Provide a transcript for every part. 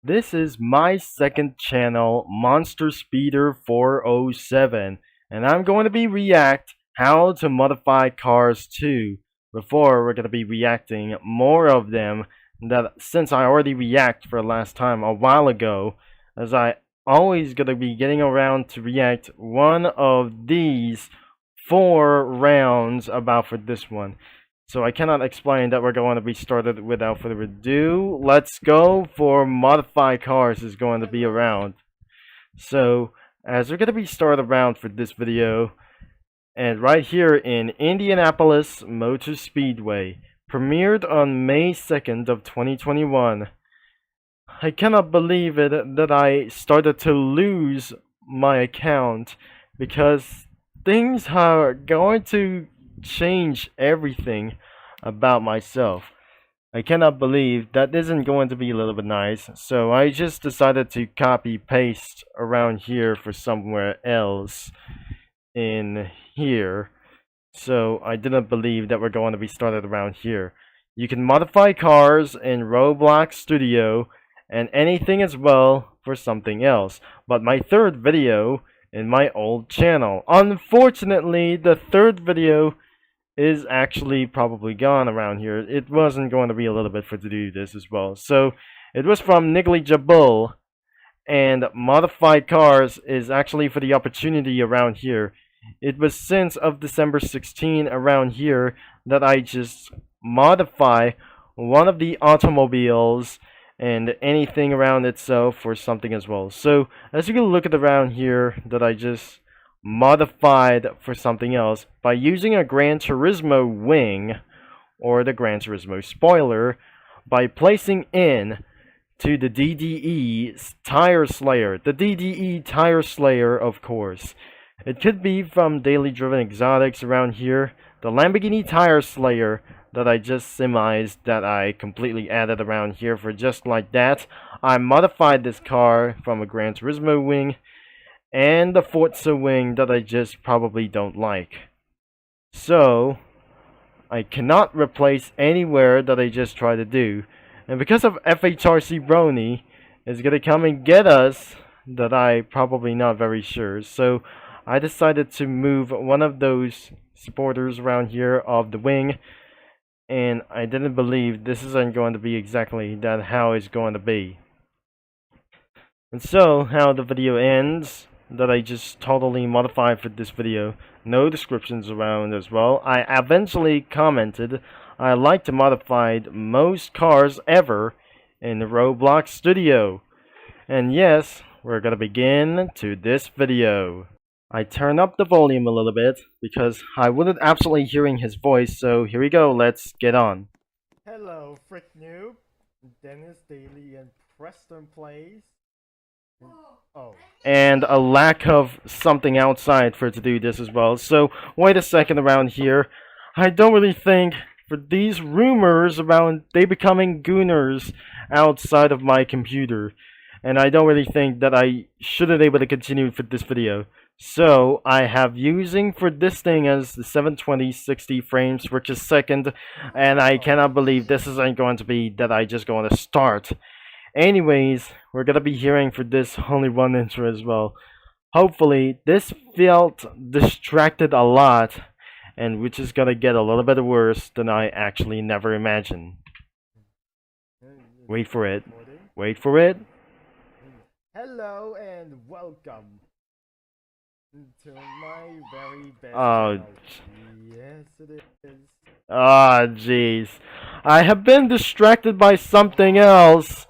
This is my second channel, MonsterSpeeder407, and I'm going to be react how to modify cars too. Before we're going to be reacting more of them that since I already react for last time a while ago, as I always going to be getting around to react one of these 4 rounds about for this one. So I cannot explain that we're going to be started without further ado. Let's go for modify cars is going to be around. So as we're going to be started around for this video, and right here in Indianapolis Motor Speedway, premiered on May 2nd of 2021. I cannot believe it that I started to lose my account because things are going to change everything about myself. I cannot believe that isn't going to be a little bit nice, so I just decided to copy paste around here for somewhere else in here. So I didn't believe that we're going to be started around here. You can modify cars in Roblox Studio and anything as well for something else. But my third video in my old channel, unfortunately the third video is actually probably gone around here. It wasn't going to be a little bit for to do this as well. So it was from NEGLJABLE, and modified cars is actually for the opportunity around here. It was since of December 16 around here that I just modify one of the automobiles and anything around itself for something as well. So as you can look at around here that I just modified for something else by using a Gran Turismo wing or the Gran Turismo spoiler by placing in to the DDE Tire Slayer. The DDE Tire Slayer, of course. It could be from Daily Driven Exotics around here. The Lamborghini Tire Slayer that I just simized, that I completely added around here for just like that. I modified this car from a Gran Turismo wing and the Forza wing that I just probably don't like. So I cannot replace anywhere that I just tried to do. And because of FHRC Brony is gonna come and get us, that I probably not very sure. So I decided to move one of those supporters around here of the wing, and I didn't believe this isn't going to be exactly that how it's going to be. And so how the video ends, that I just totally modified for this video. No descriptions around as well. I eventually commented I like to modify most cars ever in the Roblox Studio. And yes, we're gonna begin to this video. I turn up the volume a little bit because I wasn't absolutely hearing his voice, so here we go, let's get on. Hello, Frick Noob, Dennis Daily, and Preston Plays. Oh. And a lack of something outside for to do this as well. So wait a second around here. I don't really think for these rumors about they becoming gooners outside of my computer, and I don't really think that I shouldn't able to continue for this video. So I have using for this thing as the 720 60 frames per second, and I cannot believe this isn't going to be that I just going to start. Anyways, we're gonna be hearing for this only one intro as well. Hopefully, this felt distracted a lot, and which is gonna get a little bit worse than I actually never imagined. Wait for it. Wait for it. Hello and welcome to my very best channel. Yes, it is. Ah, jeez. I have been distracted by something else.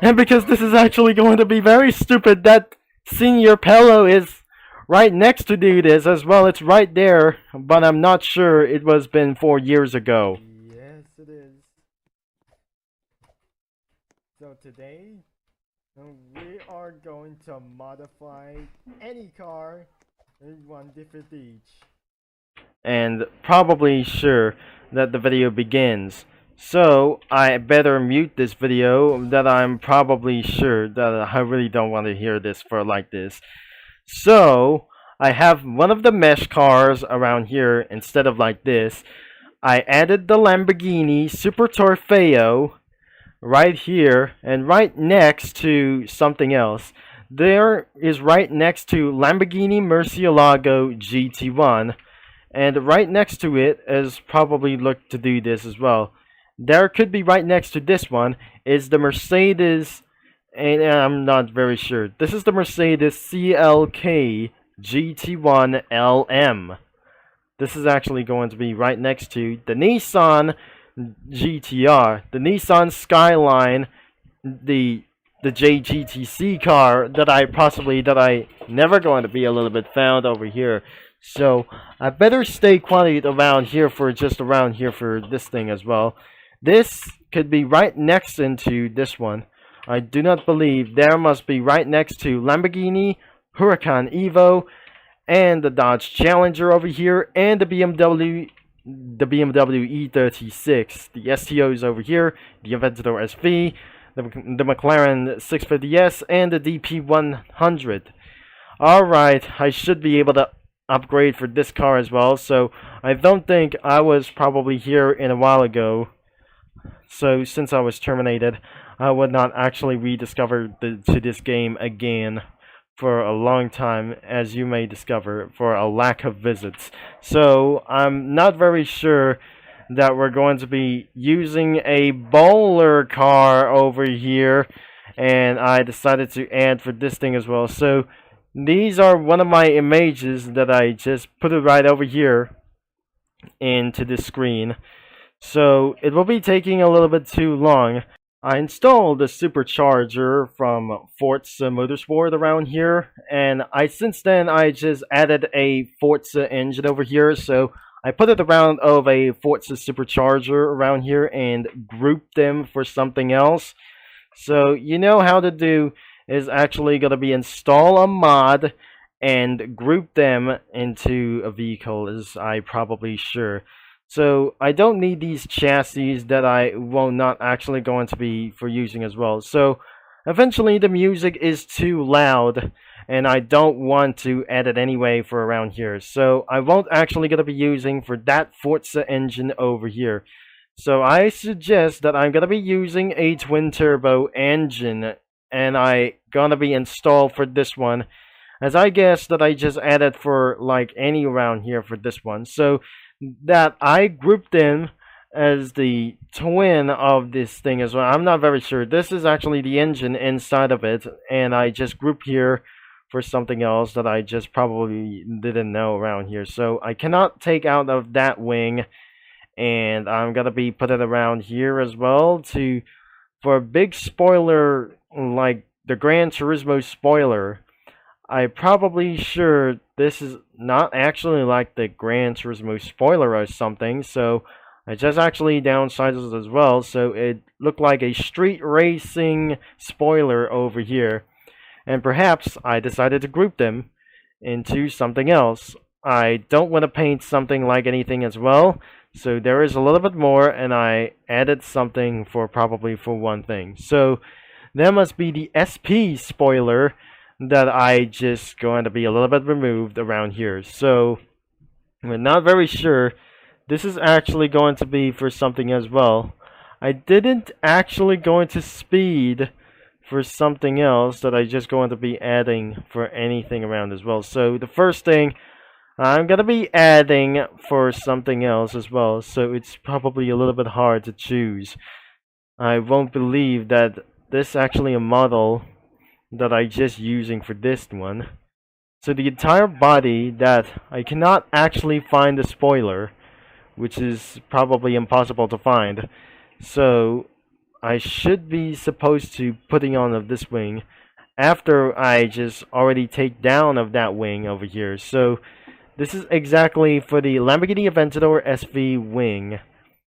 And because this is actually going to be very stupid that Senior Pello is right next to do this as well. It's right there, but I'm not sure it was been 4 years ago. Yes, it is. So today, we are going to modify any car in one different each. And probably sure that the video begins. So I better mute this video that I'm probably sure that I really don't want to hear this for like this. So I have one of the mesh cars around here instead of like this. I added the Lamborghini Super Torfeo right here, and right next to something else. There is right next to Lamborghini Murcielago GT1, and right next to it is probably look to do this as well. There could be right next to this one is the Mercedes, and I'm not very sure. This is the Mercedes CLK GT1 LM. This is actually going to be right next to the Nissan GTR, the Nissan Skyline, the JGTC car that I never going to be a little bit found over here. So I better stay quiet around here for just around here for this thing as well. This could be right next into this one. I do not believe there must be right next to Lamborghini Huracan Evo and the Dodge Challenger over here and the BMW E36. The STOs over here, the Aventador SV, the McLaren 650S, and the DP100. Alright, I should be able to upgrade for this car as well, so I don't think I was probably here in a while ago. So since I was terminated, I would not actually rediscover to this game again for a long time, as you may discover, for a lack of visits. So I'm not very sure that we're going to be using a bowler car over here, and I decided to add for this thing as well. So these are one of my images that I just put it right over here into the screen. So it will be taking a little bit too long. I installed the supercharger from Forza Motorsport around here, and since then I just added a Forza engine over here, so I put it around of a Forza supercharger around here and grouped them for something else. So you know how to do is actually going to be install a mod and group them into a vehicle, as I probably sure. So I don't need these chassis that I will not actually going to be for using as well. So eventually the music is too loud and I don't want to add it anyway for around here. So I won't actually going to be using for that Forza engine over here. So I suggest that I'm going to be using a twin turbo engine, and I gonna be installed for this one, as I guess that I just added for like any around here for this one. So that I grouped in as the twin of this thing as well. I'm not very sure. This is actually the engine inside of it, and I just grouped here for something else that I just probably didn't know around here. So I cannot take out of that wing, and I'm gonna be put it around here as well to for a big spoiler like the Gran Turismo spoiler. I probably sure this is not actually like the Gran Turismo spoiler or something, so I just actually downsized it as well, so it looked like a street racing spoiler over here. And perhaps I decided to group them into something else. I don't want to paint something like anything as well, so there is a little bit more, and I added something for probably for one thing. So there must be the SP spoiler that I just going to be a little bit removed around here. So we're not very sure. This is actually going to be for something as well. I didn't actually go into speed for something else that I just going to be adding for anything around as well. So the first thing I'm going to be adding for something else as well. So it's probably a little bit hard to choose. I won't believe that this actually a model that I just using for this one. So the entire body that I cannot actually find the spoiler, which is probably impossible to find. So I should be supposed to putting on of this wing after I just already take down of that wing over here. So this is exactly for the Lamborghini Aventador SV wing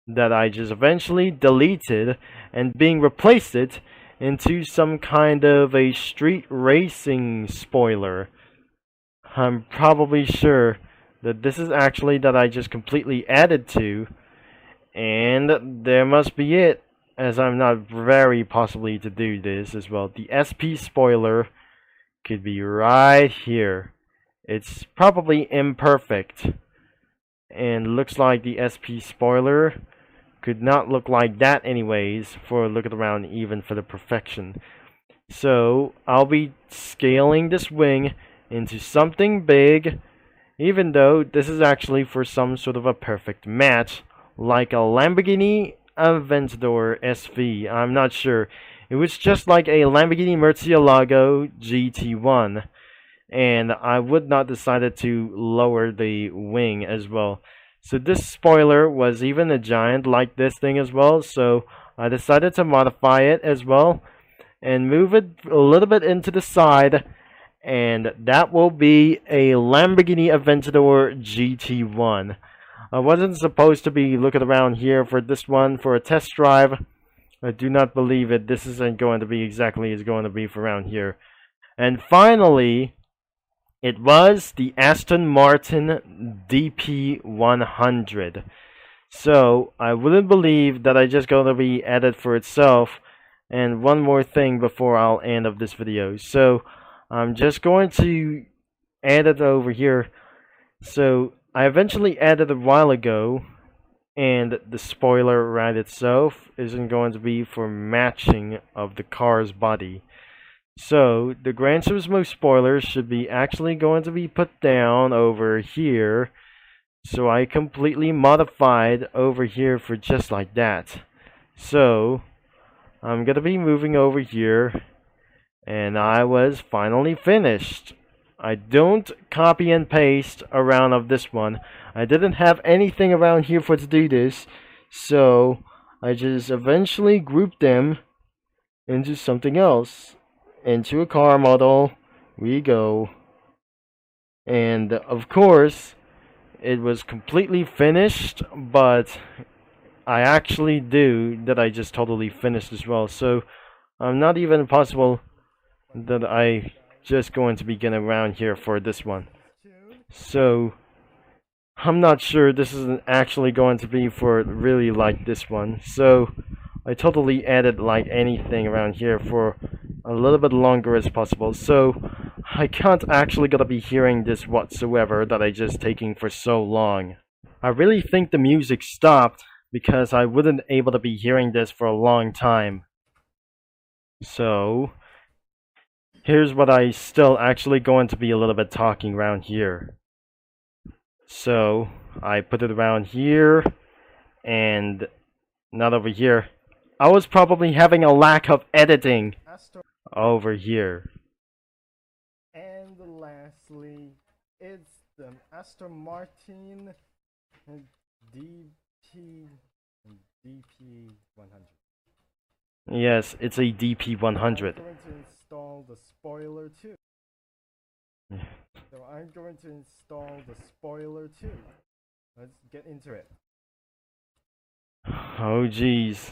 that I just eventually deleted and being replaced it into some kind of a street racing spoiler. I'm probably sure that this is actually that I just completely added to, and there must be it, as I'm not very possibly to do this as well. The SP spoiler could be right here. It's probably imperfect, and looks like the SP spoiler could not look like that anyways for looking around even for the perfection. So I'll be scaling this wing into something big, even though this is actually for some sort of a perfect match, like a Lamborghini Aventador SV. I'm not sure. It was just like a Lamborghini Murcielago GT1, and I would not decided to lower the wing as well. So this spoiler was even a giant like this thing as well, so I decided to modify it as well and move it a little bit into the side, and that will be a Lamborghini Aventador GT1. I wasn't supposed to be looking around here for this one for a test drive. I do not believe it. This isn't going to be exactly as going to be for around here. And finally, it was the Aston Martin DP100. So I wouldn't believe that I just going to be added for itself. And one more thing before I'll end of this video. So I'm just going to add it over here. So I eventually added a while ago, and the spoiler right itself isn't going to be for matching of the car's body. So the Gran Turismo spoilers should be actually going to be put down over here. So I completely modified over here for just like that. So I'm going to be moving over here, and I was finally finished. I don't copy and paste around of this one. I didn't have anything around here for to do this, so I just eventually grouped them into something else. Into a car model we go. And of course, it was completely finished, but I actually do that I just totally finished as well. So I'm not even possible that I just going to begin around here for this one. So I'm not sure this isn't actually going to be for really like this one. So I totally added like anything around here for a little bit longer as possible. So I can't actually gonna be hearing this whatsoever that I just taking for so long. I really think the music stopped because I wouldn't able to be hearing this for a long time. So here's what I still actually going to be a little bit talking around here. So I put it around here and not over here. I was probably having a lack of editing over here. And lastly, it's the Aston Martin DP100. Yes, it's a DP100. I'm going to install the spoiler too. So I'm going to install the spoiler too. Let's get into it. Oh geez.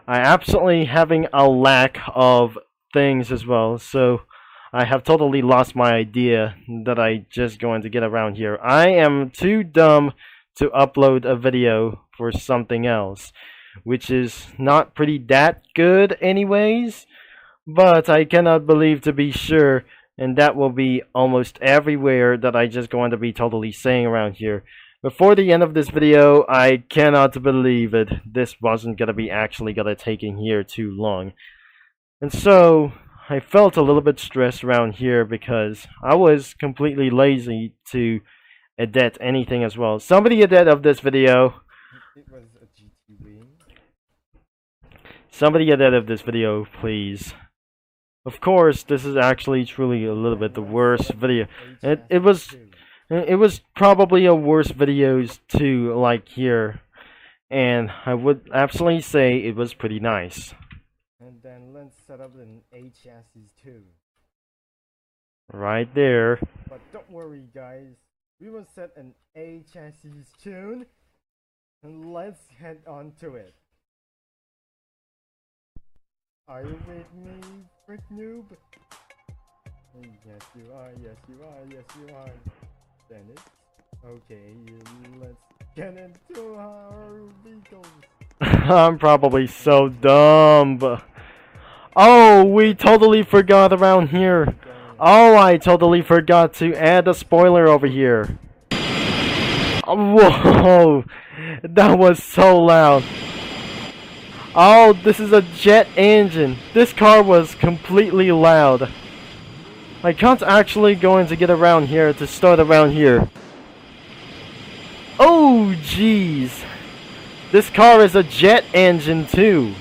I absolutely having a lack of things as well, so I have totally lost my idea that I just going to get around here. I am too dumb to upload a video for something else, which is not pretty that good anyways, but I cannot believe to be sure, and that will be almost everywhere that I just going to be totally saying around here. Before the end of this video, I cannot believe it. This wasn't gonna be actually gonna taking here too long. And so I felt a little bit stressed around here because I was completely lazy to edit anything as well. Somebody edit of this video. It was a GT wing. Somebody edit of this video, please. Of course, this is actually truly a little bit the worst video. It was probably a worse videos too, like here, and I would absolutely say it was pretty nice. And then let's set up an A chassis too. Right there. But don't worry guys, we will set an A chassis tune, and let's head on to it. Are you with me, Brick Noob? Yes you are, yes you are, yes you are. Dennis. Okay, let's get into our vehicles. I'm probably so dumb. Oh, we totally forgot around here. Oh, I totally forgot to add a spoiler over here. Whoa, that was so loud. Oh, this is a jet engine. This car was completely loud. I can't actually going to get around here to start around here. Oh, jeez. This car is a jet engine too.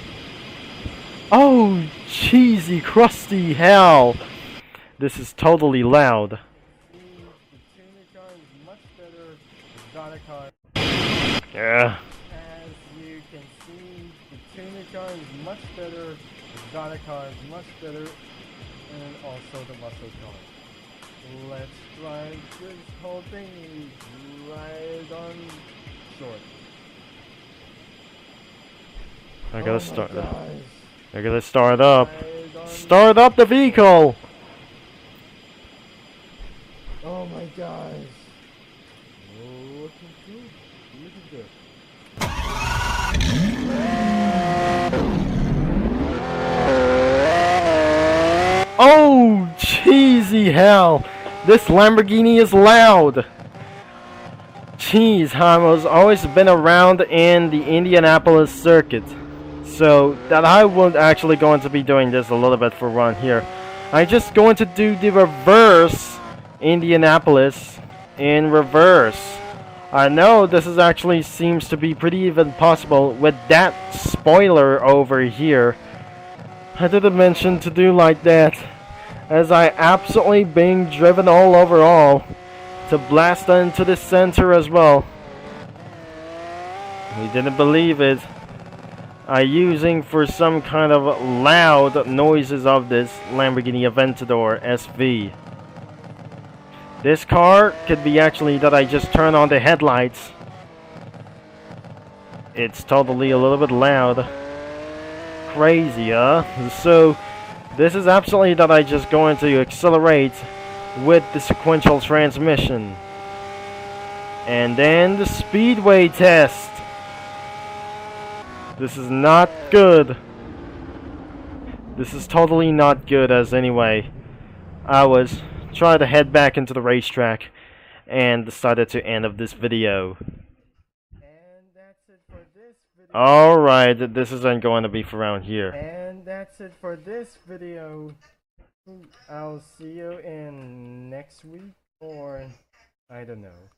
Oh, cheesy, crusty hell. This is totally loud. Yeah. As you can see, the tuner car is much better, the Zana car is much better, and also the muscle car. Let's drive this whole thing right on short. I gotta start it. I gotta start up. Start up the vehicle! Oh my gosh. Oh, looking good. Looking good. Oh, cheesy hell! This Lamborghini is loud! Jeez, I've always been around in the Indianapolis circuit. So, that I won't actually going to be doing this a little bit for one here. I'm just going to do the reverse Indianapolis in reverse. I know this is actually seems to be pretty even possible with that spoiler over here. I didn't mention to do like that, as I absolutely being driven all over all to blast into the center as well. We didn't believe it. I using for some kind of loud noises of this Lamborghini Aventador SV. This car could be actually that I just turn on the headlights. It's totally a little bit loud. Crazy, huh? So, this is absolutely that I just going to accelerate with the sequential transmission. And then the speedway test. This is not good. This is totally not good as anyway. I was trying to head back into the racetrack and decided to end of this video. And that's it for this video. Alright, this isn't going to be for around here. And that's it for this video. I'll see you in next week, or I don't know.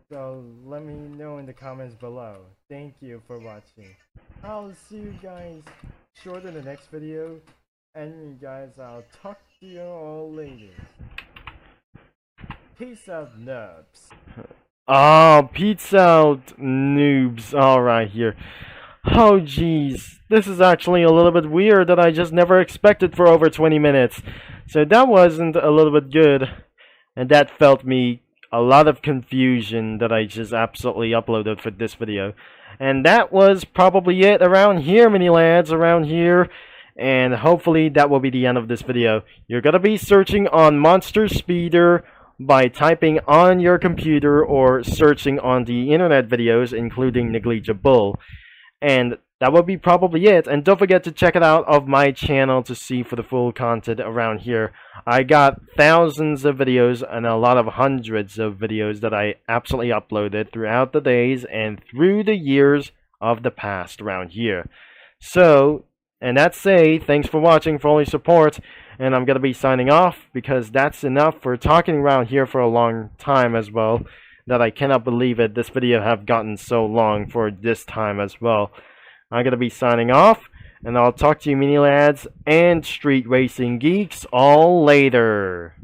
So let me know in the comments below. Thank you for watching. I'll see you guys short in the next video. And you guys, I'll talk to you all later. Peace out, nubs. Oh, peace out, noobs. Alright here. Oh jeez, this is actually a little bit weird that I just never expected for over 20 minutes. So that wasn't a little bit good. And that felt me a lot of confusion that I just absolutely uploaded for this video. And that was probably it around here, mini lads, around here. And hopefully that will be the end of this video. You're gonna be searching on MonsterSpeeder by typing on your computer or searching on the internet videos, including NEGLJABLE. And that will be probably it. And don't forget to check it out of my channel to see for the full content around here. I got thousands of videos and a lot of hundreds of videos that I absolutely uploaded throughout the days and through the years of the past around here. So, and that's it. Thanks for watching, for all your support. And I'm going to be signing off because that's enough for talking around here for a long time as well. That I cannot believe it. This video have gotten so long for this time as well. I'm going to be signing off. And I'll talk to you mini lads and street racing geeks all later.